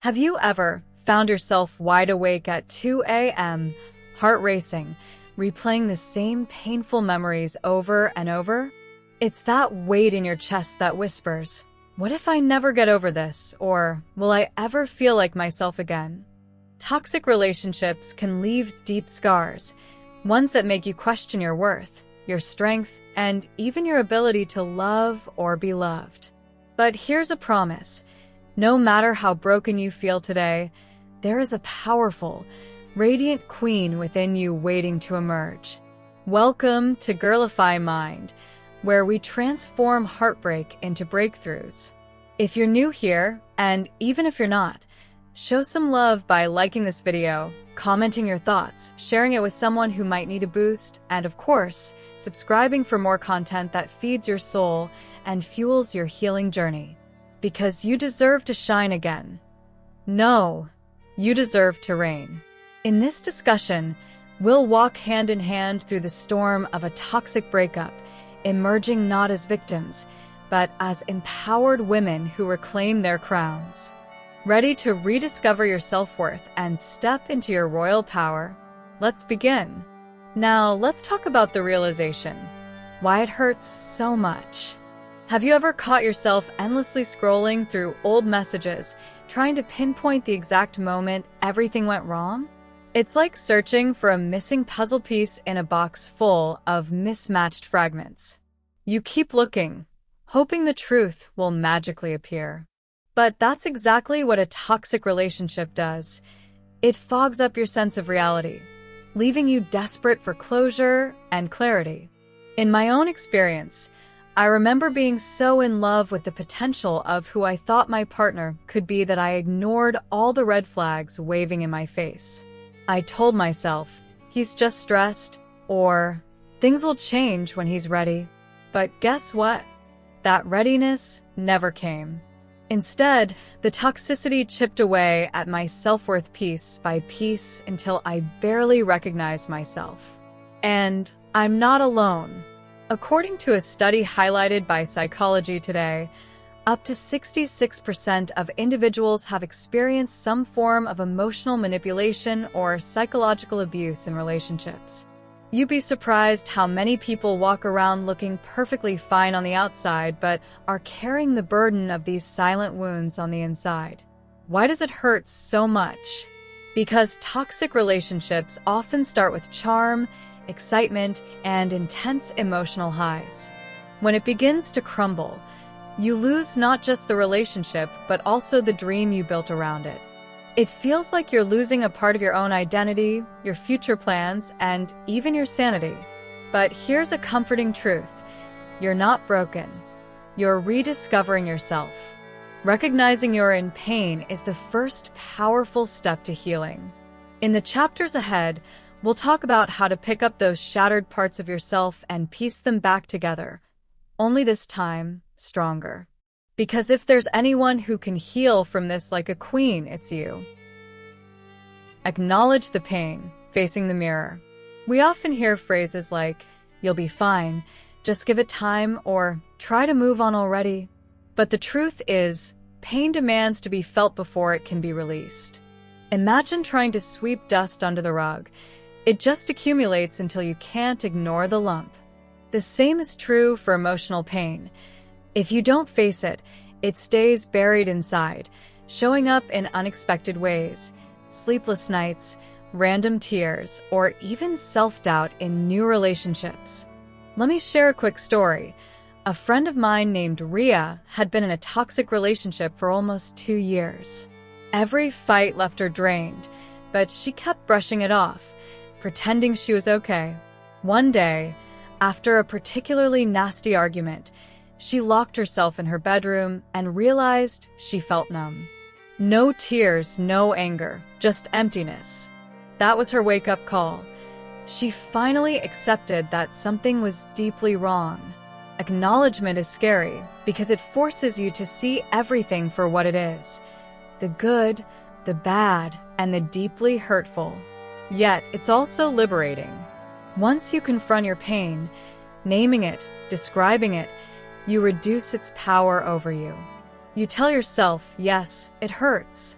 Have you ever found yourself wide awake at 2 a.m., heart racing, replaying the same painful memories over and over? It's that weight in your chest that whispers, "What if I never get over this?" Or, "Will I ever feel like myself again?" Toxic relationships can leave deep scars, ones that make you question your worth, your strength, and even your ability to love or be loved. But here's a promise. No matter how broken you feel today, there is a powerful, radiant queen within you waiting to emerge. Welcome to Girlify Mind, where we transform heartbreak into breakthroughs. If you're new here, and even if you're not, show some love by liking this video, commenting your thoughts, sharing it with someone who might need a boost, and of course, subscribing for more content that feeds your soul and fuels your healing journey. Because you deserve to shine again. No, you deserve to reign. In this discussion, we'll walk hand in hand through the storm of a toxic breakup, emerging not as victims, but as empowered women who reclaim their crowns. Ready to rediscover your self-worth and step into your royal power? Let's begin. Now, let's talk about the realization. Why it hurts so much. Have you ever caught yourself endlessly scrolling through old messages, trying to pinpoint the exact moment everything went wrong? It's like searching for a missing puzzle piece in a box full of mismatched fragments. You keep looking, hoping the truth will magically appear. But that's exactly what a toxic relationship does. It fogs up your sense of reality, leaving you desperate for closure and clarity. In my own experience, I remember being so in love with the potential of who I thought my partner could be that I ignored all the red flags waving in my face. I told myself, he's just stressed, or things will change when he's ready. But guess what? That readiness never came. Instead, the toxicity chipped away at my self-worth piece by piece until I barely recognized myself. And I'm not alone. According to a study highlighted by Psychology Today, up to 66% of individuals have experienced some form of emotional manipulation or psychological abuse in relationships. You'd be surprised how many people walk around looking perfectly fine on the outside but are carrying the burden of these silent wounds on the inside. Why does it hurt so much? Because toxic relationships often start with charm, excitement, and intense emotional highs. When it begins to crumble, you lose not just the relationship, but also the dream you built around it. It feels like you're losing a part of your own identity, your future plans, and even your sanity. But here's a comforting truth. You're not broken. You're rediscovering yourself. Recognizing you're in pain is the first powerful step to healing. In the chapters ahead, we'll talk about how to pick up those shattered parts of yourself and piece them back together, only this time, stronger. Because if there's anyone who can heal from this like a queen, it's you. Acknowledge the pain, facing the mirror. We often hear phrases like, "You'll be fine, just give it time," or "Try to move on already." But the truth is, pain demands to be felt before it can be released. Imagine trying to sweep dust under the rug. It just accumulates until you can't ignore the lump. The same is true for emotional pain. If you don't face it, it stays buried inside, showing up in unexpected ways. Sleepless nights, random tears, or even self-doubt in new relationships. Let me share a quick story. A friend of mine named Ria had been in a toxic relationship for almost 2 years. Every fight left her drained, but she kept brushing it off, pretending she was okay. One day, after a particularly nasty argument, she locked herself in her bedroom and realized she felt numb. No tears, no anger, just emptiness. That was her wake-up call. She finally accepted that something was deeply wrong. Acknowledgement is scary because it forces you to see everything for what it is. The good, the bad, and the deeply hurtful. Yet, it's also liberating. Once you confront your pain, naming it, describing it, you reduce its power over you. You tell yourself, yes, it hurts,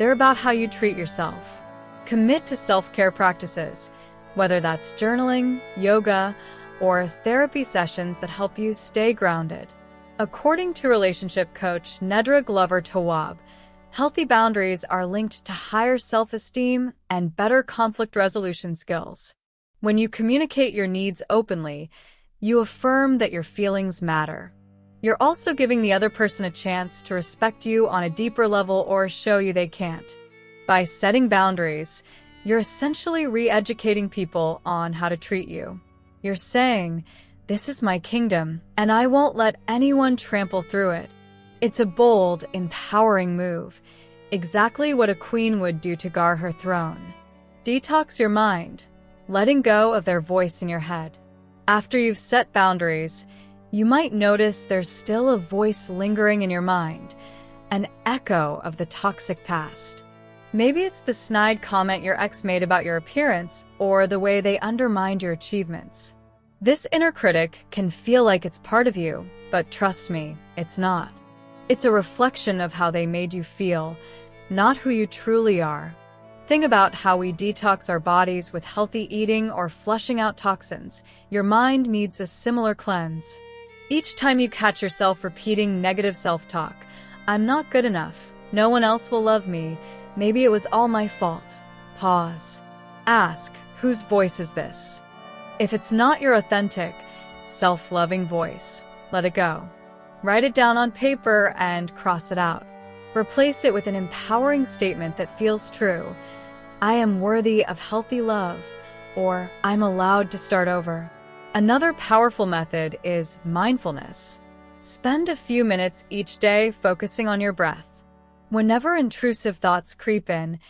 they're about how you treat yourself. Commit to self-care practices, whether that's journaling, yoga, or therapy sessions that help you stay grounded. According to relationship coach Nedra Glover-Tawwab, healthy boundaries are linked to higher self-esteem and better conflict resolution skills. When you communicate your needs openly, you affirm that your feelings matter. You're also giving the other person a chance to respect you on a deeper level or show you they can't. By setting boundaries, you're essentially re-educating people on how to treat you. You're saying, "This is my kingdom, and I won't let anyone trample through it." It's a bold, empowering move, exactly what a queen would do to guard her throne. Detox your mind, letting go of their voice in your head. After you've set boundaries, you might notice there's still a voice lingering in your mind, an echo of the toxic past. Maybe it's the snide comment your ex made about your appearance or the way they undermined your achievements. This inner critic can feel like it's part of you, but trust me, it's not. It's a reflection of how they made you feel, not who you truly are. Think about how we detox our bodies with healthy eating or flushing out toxins. Your mind needs a similar cleanse. Each time you catch yourself repeating negative self-talk, "I'm not good enough, no one else will love me, maybe it was all my fault," pause. Ask, whose voice is this? If it's not your authentic, self-loving voice, let it go. Write it down on paper and cross it out. Replace it with an empowering statement that feels true. "I am worthy of healthy love," or "I'm allowed to start over." Another powerful method is mindfulness. Spend a few minutes each day focusing on your breath. Whenever intrusive thoughts creep in,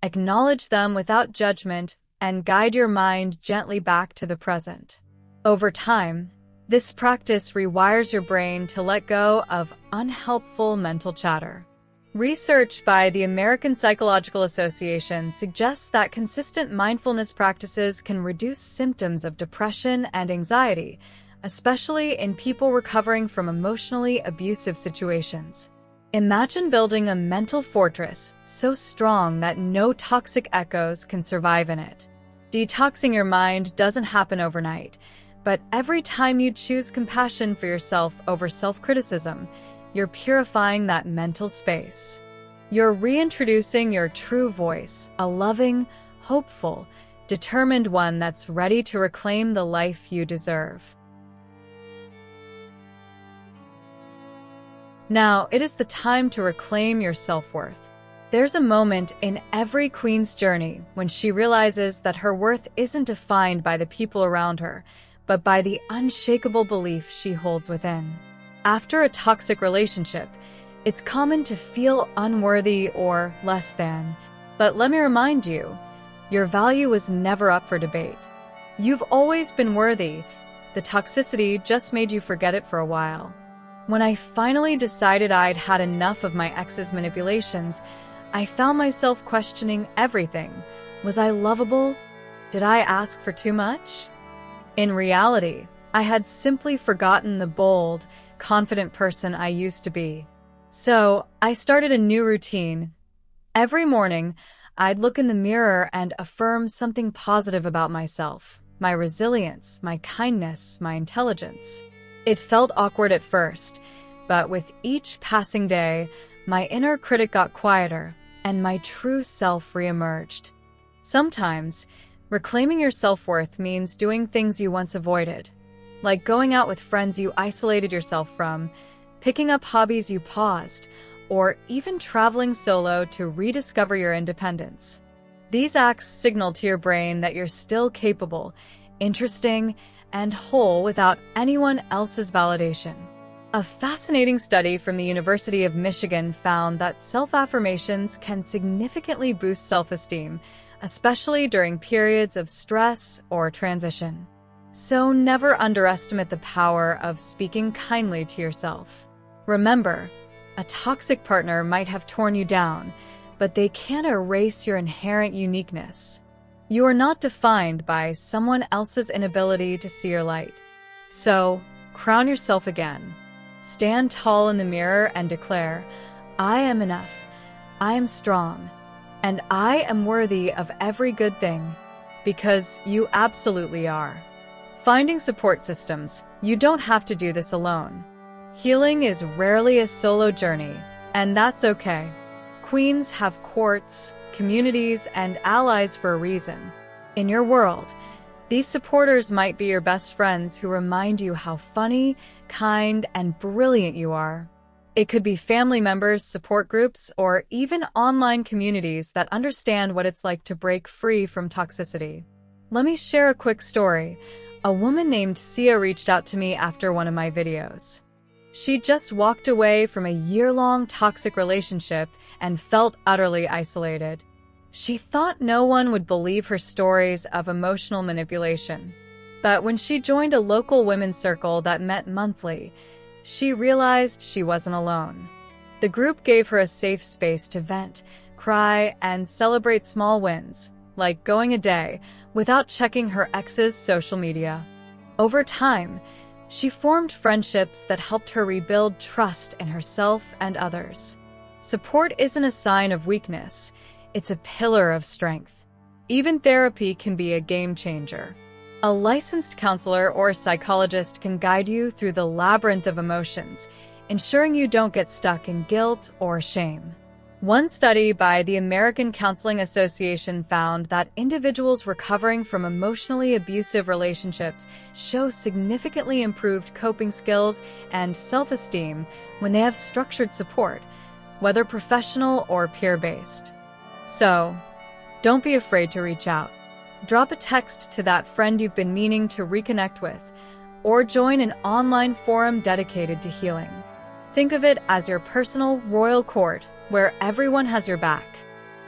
acknowledge them without judgment and guide your mind gently back to the present. Over time, this practice rewires your brain to let go of unhelpful mental chatter. Research by the American Psychological Association suggests that consistent mindfulness practices can reduce symptoms of depression and anxiety, especially in people recovering from emotionally abusive situations. Imagine building a mental fortress so strong that no toxic echoes can survive in it. Detoxing your mind doesn't happen overnight, but every time you choose compassion for yourself over self-criticism, you're purifying that mental space. You're reintroducing your true voice, a loving, hopeful, determined one that's ready to reclaim the life you deserve. Now, it is the time to reclaim your self-worth. There's a moment in every queen's journey when she realizes that her worth isn't defined by the people around her, but by the unshakable belief she holds within. After a toxic relationship, it's common to feel unworthy or less than. But let me remind you, your value was never up for debate. You've always been worthy. The toxicity just made you forget it for a while. When I finally decided I'd had enough of my ex's manipulations, I found myself questioning everything. Was I lovable? Did I ask for too much? In reality, I had simply forgotten the bold, confident person I used to be. So, I started a new routine. Every morning, I'd look in the mirror and affirm something positive about myself, my resilience, my kindness, my intelligence. It felt awkward at first, but with each passing day, my inner critic got quieter, and my true self reemerged. Sometimes, reclaiming your self-worth means doing things you once avoided, like going out with friends you isolated yourself from, picking up hobbies you paused, or even traveling solo to rediscover your independence. These acts signal to your brain that you're still capable, interesting, and whole without anyone else's validation. A fascinating study from the University of Michigan found that self-affirmations can significantly boost self-esteem, especially during periods of stress or transition. So never underestimate the power of speaking kindly to yourself. Remember, a toxic partner might have torn you down, but they can't erase your inherent uniqueness. You are not defined by someone else's inability to see your light. So, crown yourself again. Stand tall in the mirror and declare, "I am enough. I am strong. and I am worthy of every good thing, because you absolutely are. Finding support systems. You don't have to do this alone. Healing is rarely a solo journey, and that's okay. Queens have courts, communities, and allies for a reason. In your world, these supporters might be your best friends who remind you how funny, kind, and brilliant you are. It could be family members, support groups, or even online communities that understand what it's like to break free from toxicity. Let me share a quick story. A woman named Sia reached out to me after one of my videos. She just walked away from a year-long toxic relationship and felt utterly isolated. She thought no one would believe her stories of emotional manipulation. But when she joined a local women's circle that met monthly, she realized she wasn't alone. The group gave her a safe space to vent, cry, and celebrate small wins, like going a day without checking her ex's social media. Over time, she formed friendships that helped her rebuild trust in herself and others. Support isn't a sign of weakness, it's a pillar of strength. Even therapy can be a game changer. A licensed counselor or psychologist can guide you through the labyrinth of emotions, ensuring you don't get stuck in guilt or shame. One study by the American Counseling Association found that individuals recovering from emotionally abusive relationships show significantly improved coping skills and self-esteem when they have structured support, whether professional or peer-based. So, don't be afraid to reach out. Drop a text to that friend you've been meaning to reconnect with, or join an online forum dedicated to healing. Think of it as your personal royal court, where everyone has your back.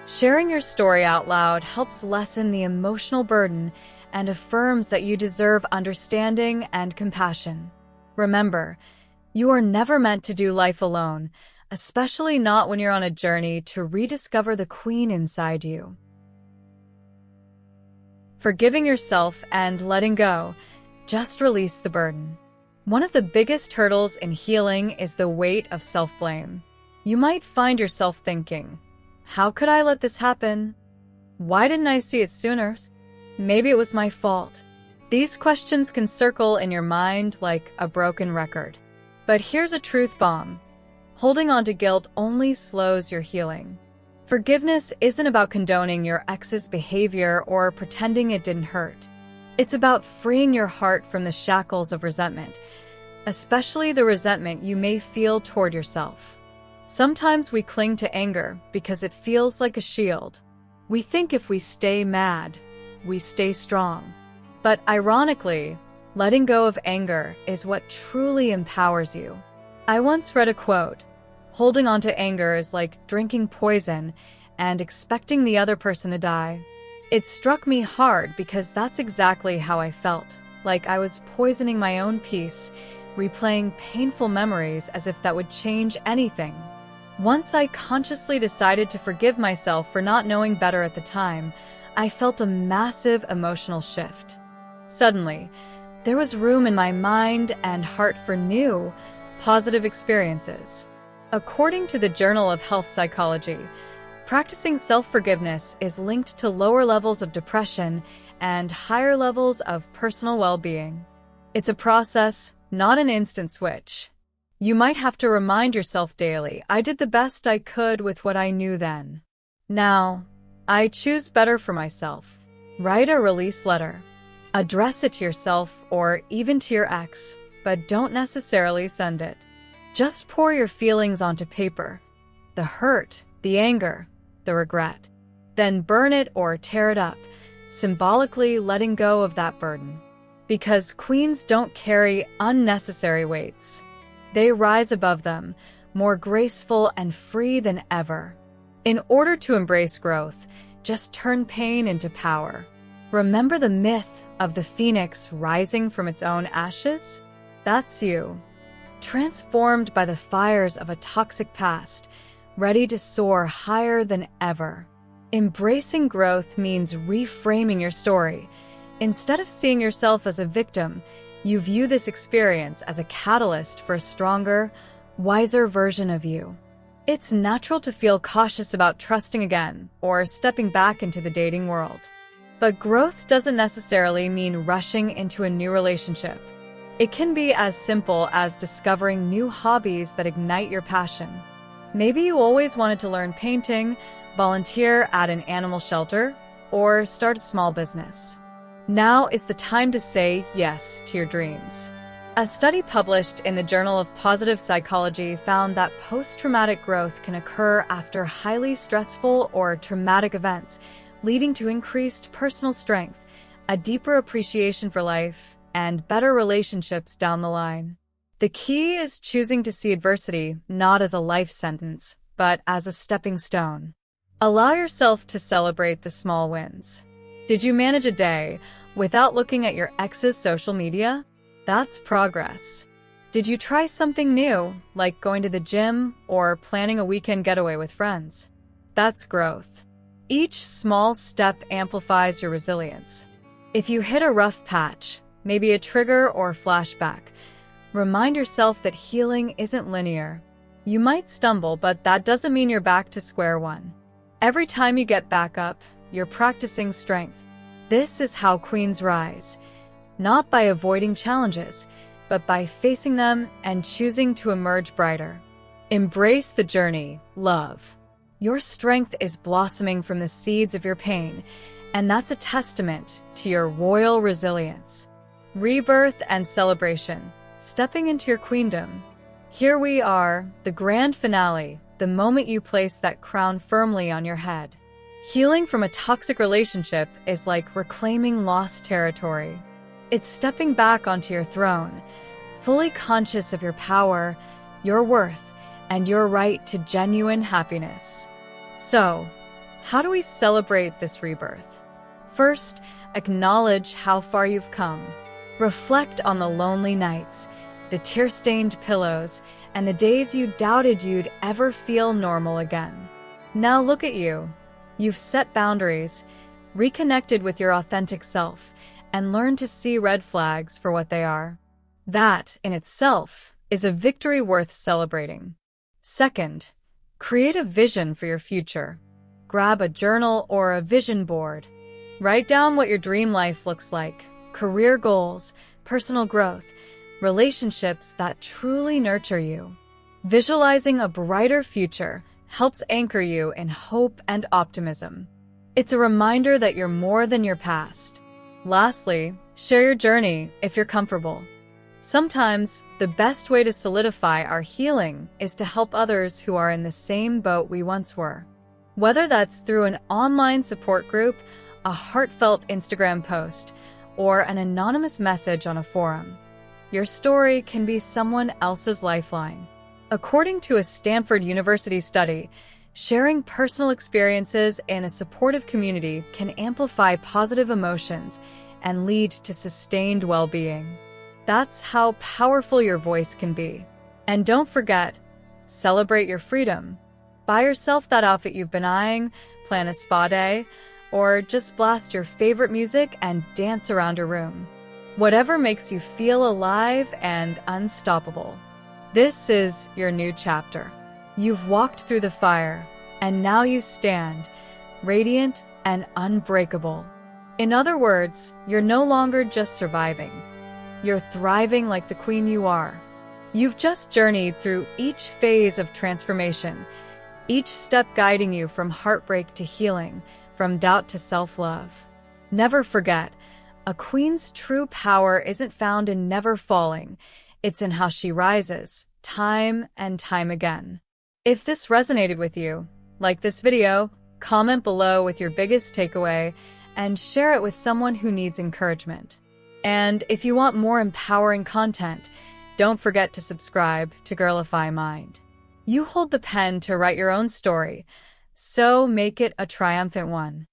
Sharing your story out loud helps lessen the emotional burden and affirms that you deserve understanding and compassion. Remember, you are never meant to do life alone, especially not when you're on a journey to rediscover the queen inside you. Forgiving yourself and letting go, just release the burden. One of the biggest hurdles in healing is the weight of self-blame. You might find yourself thinking, how could I let this happen? Why didn't I see it sooner? Maybe it was my fault. These questions can circle in your mind like a broken record. But here's a truth bomb. Holding on to guilt only slows your healing. Forgiveness isn't about condoning your ex's behavior or pretending it didn't hurt. It's about freeing your heart from the shackles of resentment, especially the resentment you may feel toward yourself. Sometimes we cling to anger because it feels like a shield. We think if we stay mad, we stay strong. But ironically, letting go of anger is what truly empowers you. I once read a quote, "Holding on to anger is like drinking poison and expecting the other person to die." It struck me hard because that's exactly how I felt, like I was poisoning my own peace, replaying painful memories as if that would change anything. Once I consciously decided to forgive myself for not knowing better at the time, I felt a massive emotional shift. Suddenly, there was room in my mind and heart for new, positive experiences. According to the Journal of Health Psychology, practicing self-forgiveness is linked to lower levels of depression and higher levels of personal well-being. It's a process, not an instant switch. You might have to remind yourself daily, I did the best I could with what I knew then. Now, I choose better for myself. Write a release letter. Address it to yourself or even to your ex, but don't necessarily send it. Just pour your feelings onto paper. The hurt, the anger, the regret. Then burn it or tear it up, symbolically letting go of that burden. Because queens don't carry unnecessary weights. They rise above them, more graceful and free than ever. In order to embrace growth, just turn pain into power. Remember the myth of the phoenix rising from its own ashes? That's you. Transformed by the fires of a toxic past, ready to soar higher than ever. Embracing growth means reframing your story. Instead of seeing yourself as a victim, you view this experience as a catalyst for a stronger, wiser version of you. It's natural to feel cautious about trusting again or stepping back into the dating world. But growth doesn't necessarily mean rushing into a new relationship. It can be as simple as discovering new hobbies that ignite your passion. Maybe you always wanted to learn painting, volunteer at an animal shelter, or start a small business. Now is the time to say yes to your dreams. A study published in the Journal of Positive Psychology found that post-traumatic growth can occur after highly stressful or traumatic events, leading to increased personal strength, a deeper appreciation for life, and better relationships down the line. The key is choosing to see adversity not as a life sentence, but as a stepping stone. Allow yourself to celebrate the small wins. Did you manage a day without looking at your ex's social media? That's progress. Did you try something new, like going to the gym or planning a weekend getaway with friends? That's growth. Each small step amplifies your resilience. If you hit a rough patch, maybe a trigger or flashback, remind yourself that healing isn't linear. You might stumble, but that doesn't mean you're back to square one. Every time you get back up, you're practicing strength. This is how queens rise. Not by avoiding challenges, but by facing them and choosing to emerge brighter. Embrace the journey, love. Your strength is blossoming from the seeds of your pain, and that's a testament to your royal resilience. Rebirth and celebration, stepping into your queendom. Here we are, the grand finale, the moment you place that crown firmly on your head. Healing from a toxic relationship is like reclaiming lost territory. It's stepping back onto your throne, fully conscious of your power, your worth, and your right to genuine happiness. So, how do we celebrate this rebirth? First, acknowledge how far you've come. Reflect on the lonely nights, the tear-stained pillows, and the days you doubted you'd ever feel normal again. Now look at you. You've set boundaries, reconnected with your authentic self, and learned to see red flags for what they are. That, in itself, is a victory worth celebrating. Second, create a vision for your future. Grab a journal or a vision board. Write down what your dream life looks like, career goals, personal growth, relationships that truly nurture you. Visualizing a brighter future helps anchor you in hope and optimism. It's a reminder that you're more than your past. Lastly, share your journey if you're comfortable. Sometimes, the best way to solidify our healing is to help others who are in the same boat we once were. Whether that's through an online support group, a heartfelt Instagram post, or an anonymous message on a forum, your story can be someone else's lifeline. According to a Stanford University study, sharing personal experiences in a supportive community can amplify positive emotions and lead to sustained well-being. That's how powerful your voice can be. And don't forget, celebrate your freedom. Buy yourself that outfit you've been eyeing, plan a spa day, or just blast your favorite music and dance around your room. Whatever makes you feel alive and unstoppable. This is your new chapter. You've walked through the fire, and now you stand, radiant and unbreakable. In other words, you're no longer just surviving. You're thriving like the queen you are. You've just journeyed through each phase of transformation, each step guiding you from heartbreak to healing, from doubt to self-love. Never forget, a queen's true power isn't found in never falling. It's in how she rises, time and time again. If this resonated with you, like this video, comment below with your biggest takeaway, and share it with someone who needs encouragement. And if you want more empowering content, don't forget to subscribe to Girlify Mind. You hold the pen to write your own story, so make it a triumphant one.